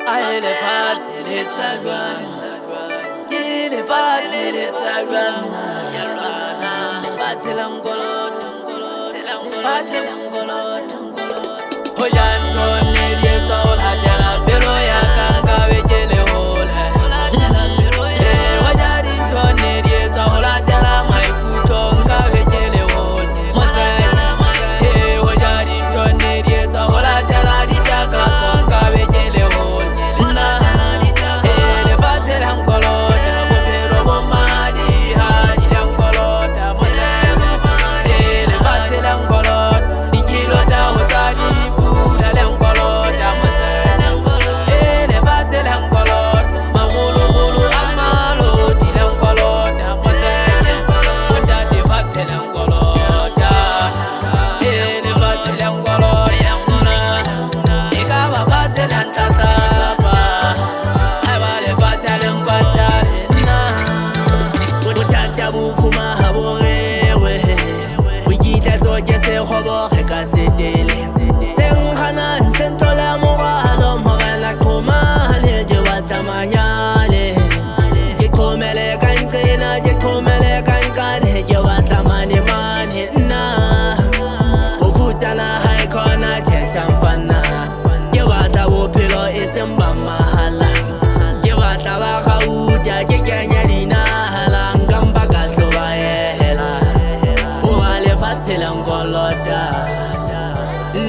I le party let's run. Le party let's run. Le party langolot. Party langolot. Hoyan ton ne tol hadela belo ya kanga wejele hole. Wajari ton ne tol hadela mai kuto nga wejele hole. Masaya wajari ton ne tol hadela di jaka nga wejele hole. Le party langolot. Bopero bomadi hadi langolot. Masaya le party langolot. Nikilo da hotadi.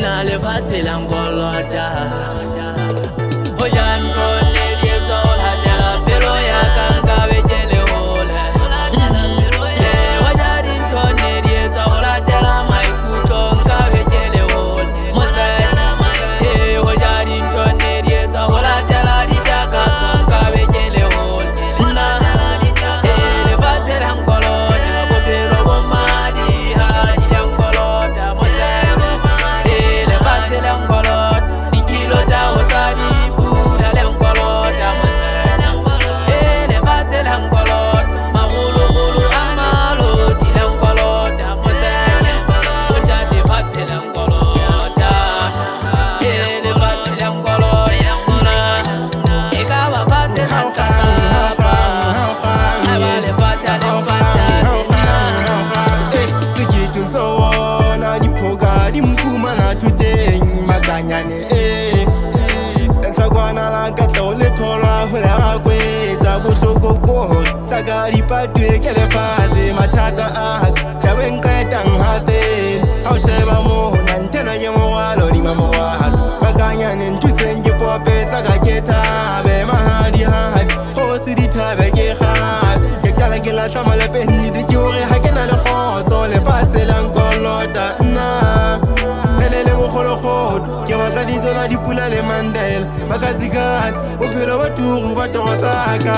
Na le party langolota. Hoyan ton ne tol hadela belo ya kanga wejele hole. Wajari ton ne tol hadela mai kuto nga wejele hole. Masaya wajari ton ne tol hadela di jaka nga wejele hole. Le party langolota. Bopero bomadi hadi langolota. Langolot, nikilo da hotadi buda langolot, le vate langolot, magulu gulu amalo di langolot, oja de vate langolot, le vate langolot, ikawa vate langolot, le vate langolot, sigitu nzona nimpoga nimkuma na today. Ensakwana la katole tola hula kweza busoko ko sagari patwe kele faze matata ya wenka hafe au sheba mo nantena yemo walo ni mama wa baganya ntusenge pope sagaketa be mahadi hadi hosidi tabe ke kha yakala kila samale penni de jore hakena le khoto le faze langolota na elele mokholokhot ke batla ditona dipula le mandela bakazikas bophelo ba turu ba togotsaka.